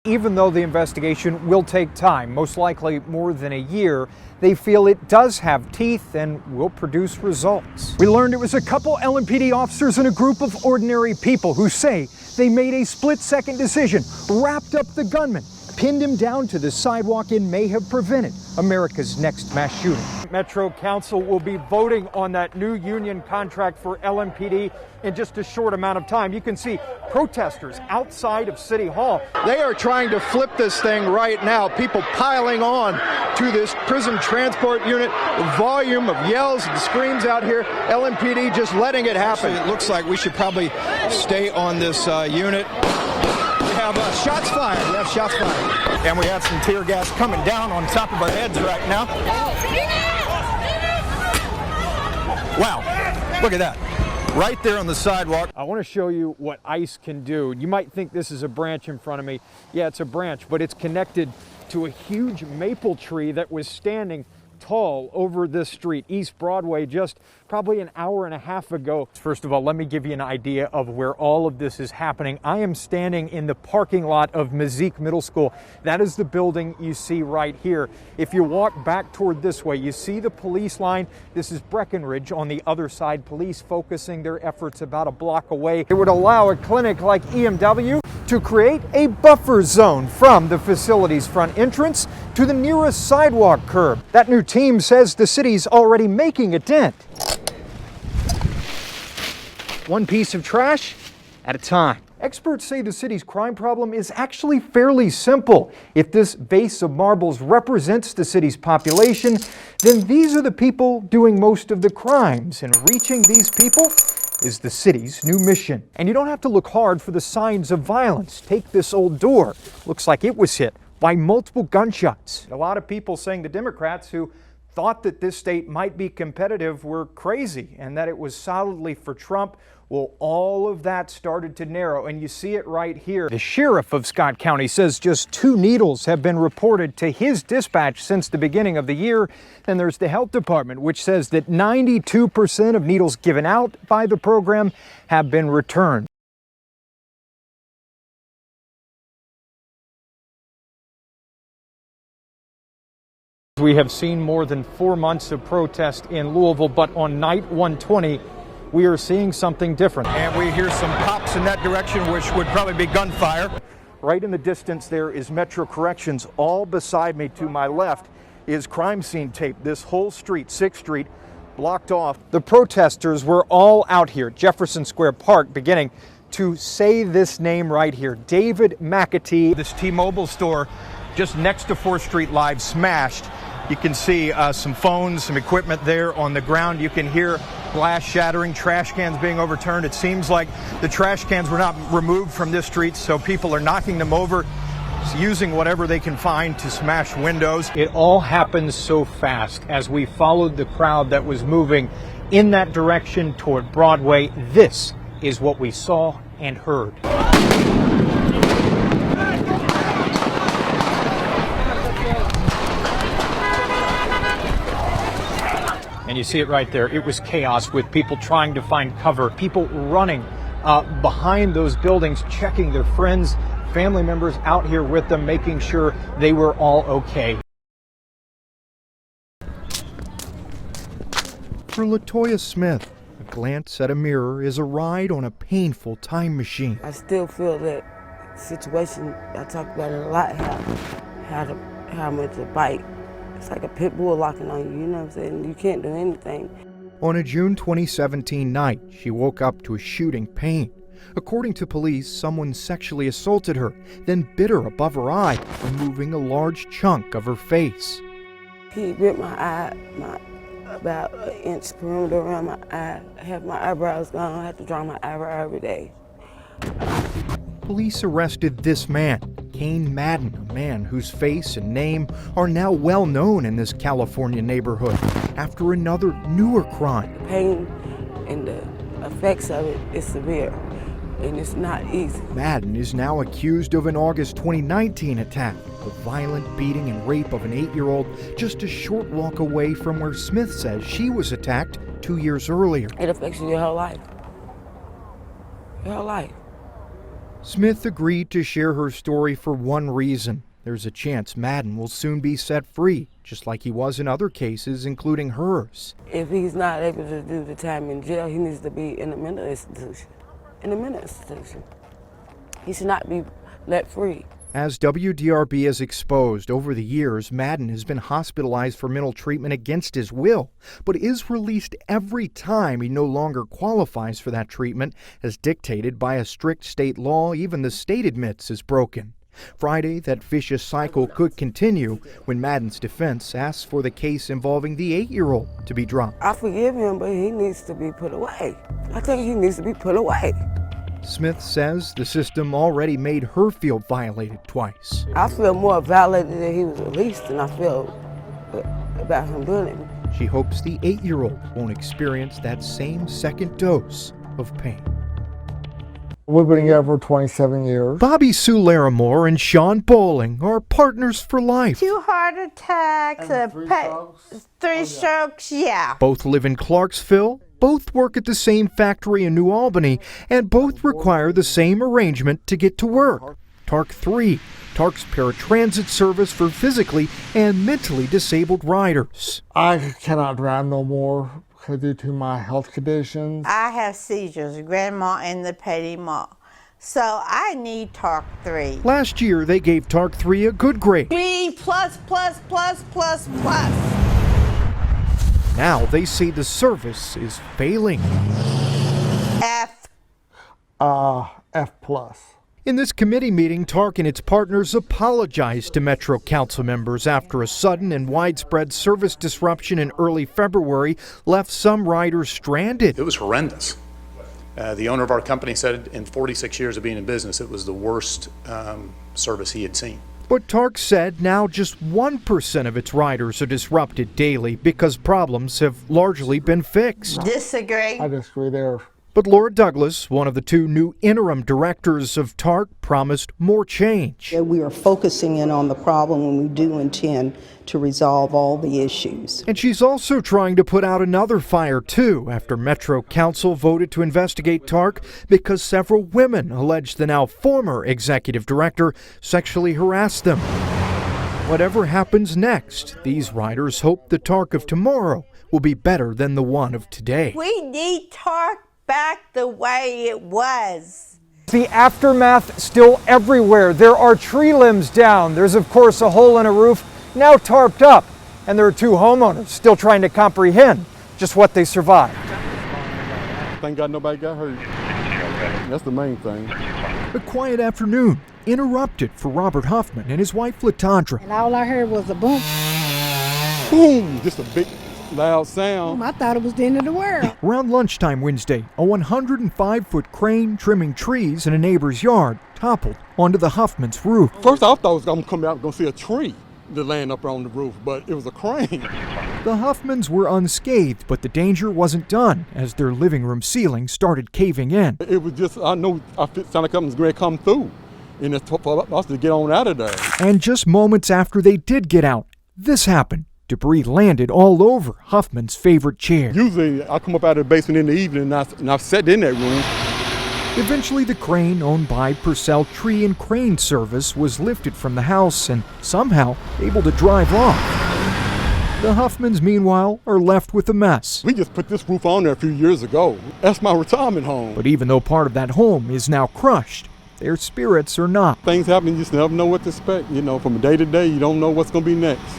Even though the investigation will take time, most likely more than a year, they feel it does have teeth and will produce results. We learned it was a couple LMPD officers and a group of ordinary people who say they made a split-second decision, wrapped up the gunman, pinned him down to the sidewalk, and may have prevented America's next mass shooting. Metro Council will be voting on that new union contract for LMPD in just a short amount of time. You can see protesters outside of City Hall. They are trying to flip this thing right now. People piling on to this prison transport unit. The volume of yells and screams out here. LMPD just letting it happen. It looks like we should probably stay on this unit. We have shots fired. We have shots fired. And we have some tear gas coming down on top of our heads right now. Wow, look at that. Right there on the sidewalk. I want to show you what ICE can do. You might think this is a branch in front of me. Yeah, it's a branch, but it's connected to a huge maple tree that was standing tall over this street, East Broadway, just probably an hour and a half ago. First of all, let me give you an idea of where all of this is happening. I am standing in the parking lot of Mazik Middle School. That is the building you see right here. If you walk back toward this way, you see the police line. This is Breckenridge on the other side. Police focusing their efforts about a block away. It would allow a clinic like EMW to create a buffer zone from the facility's front entrance to the nearest sidewalk curb. That new team says the city's already making a dent. One piece of trash at a time. Experts say the city's crime problem is actually fairly simple. If this vase of marbles represents the city's population, then these are the people doing most of the crimes, and reaching these people is the city's new mission. And you don't have to look hard for the signs of violence. Take this old door. Looks like it was hit by multiple gunshots. A lot of people saying the Democrats who thought that this state might be competitive were crazy and that it was solidly for Trump. Well, all of that started to narrow, and you see it right here. The sheriff of Scott County says just 2 needles have been reported to his dispatch since the beginning of the year. Then there's the health department, which says that 92% of needles given out by the program have been returned. We have seen more than 4 months of protest in Louisville, but on night 120, we are seeing something different. And we hear some pops in that direction, which would probably be gunfire. Right in the distance there is Metro Corrections. All beside me to my left is crime scene tape. This whole street, 6th Street, blocked off. The protesters were all out here, Jefferson Square Park, beginning to say this name right here, David McAtee. This T-Mobile store just next to 4th Street Live smashed. You can see some phones, some equipment there on the ground. You can hear glass shattering, trash cans being overturned. It seems like the trash cans were not removed from this street, so people are knocking them over, using whatever they can find to smash windows. It all happened so fast as we followed the crowd that was moving in that direction toward Broadway. This is what we saw and heard. And you see it right there. It was chaos with people trying to find cover, people running behind those buildings, checking their friends, family members out here with them, making sure they were all okay. For LaToya Smith, a glance at a mirror is a ride on a painful time machine. I still feel that situation, I talk about it a lot, how much a bite. It's like a pit bull locking on you, you know what I'm saying? You can't do anything. On a June 2017 night, she woke up to a shooting pain. According to police, someone sexually assaulted her, then bit her above her eye, removing a large chunk of her face. He ripped my eye, about an inch perimeter around my eye. I have my eyebrows gone. I have to draw my eyebrow every day. Police arrested this man, Kane Madden, a man whose face and name are now well known in this California neighborhood, after another newer crime. The pain and the effects of it is severe, and it's not easy. Madden is now accused of an August 2019 attack, the violent beating and rape of an 8-year-old just a short walk away from where Smith says she was attacked 2 years earlier. It affects you your whole life. Your whole life. Smith agreed to share her story for one reason. There's a chance Madden will soon be set free, just like he was in other cases, including hers. If he's not able to do the time in jail, he needs to be in a mental institution. In a mental institution. He should not be let free. As WDRB has exposed, over the years, Madden has been hospitalized for mental treatment against his will, but is released every time he no longer qualifies for that treatment, as dictated by a strict state law even the state admits is broken. Friday, that vicious cycle could continue when Madden's defense asks for the case involving the 8-year-old to be dropped. I forgive him, but he needs to be put away. I think he needs to be put away. Smith says the system already made her feel violated twice. I feel more violated that he was released than I feel about him doing it. She hopes the 8-year-old won't experience that same second dose of pain. We've been together for 27 years. Bobby Sue Larimore and Sean Bowling are partners for life. 2 heart attacks, And 3 strokes, yeah. Both live in Clarksville, both work at the same factory in New Albany, and both require the same arrangement to get to work. TARC 3, TARC's paratransit service for physically and mentally disabled riders. I cannot drive no more due to my health conditions. I have seizures, grandma and the petit ma. So I need TARC 3. Last year, they gave TARC 3 a good grade. B++++++. Now they say the service is failing. F. F+. In this committee meeting, TARC and its partners apologized to Metro Council members after a sudden and widespread service disruption in early February left some riders stranded. It was horrendous. The owner of our company said in 46 years of being in business, it was the worst service he had seen. But TARC said now just 1% of its riders are disrupted daily because problems have largely been fixed. Disagree. I disagree there. But Laura Douglas, one of the 2 new interim directors of TARC, promised more change. We are focusing in on the problem, and we do intend to resolve all the issues. And she's also trying to put out another fire, too, after Metro Council voted to investigate TARC because several women allege the now former executive director sexually harassed them. Whatever happens next, these riders hope the TARC of tomorrow will be better than the one of today. We need TARC back the way it was. The aftermath still everywhere. There are tree limbs down. There's of course a hole in a roof now tarped up. And there are 2 homeowners still trying to comprehend just what they survived. Thank God nobody got hurt. That's the main thing. A quiet afternoon, interrupted for Robert Huffman and his wife Latondra. And all I heard was a boom. Boom! Just a big, loud sound. I thought it was the end of the world. Around lunchtime Wednesday, a 105-foot crane trimming trees in a neighbor's yard toppled onto the Huffman's roof. First, I thought I was going to come out and go see a tree that laying up on the roof, but it was a crane. The Huffmans were unscathed, but the danger wasn't done as their living room ceiling started caving in. It was just, I know, I sounded like something was going to come through, and it's for us to get on out of there. And just moments after they did get out, this happened. Debris landed all over Huffman's favorite chair. Usually, I come up out of the basement in the evening, and I've sat in that room. Eventually, the crane owned by Purcell Tree and Crane Service was lifted from the house and somehow able to drive off. The Huffmans, meanwhile, are left with a mess. We just put this roof on there a few years ago. That's my retirement home. But even though part of that home is now crushed, their spirits are not. Things happen, you just never know what to expect. You know, from day to day, you don't know what's going to be next.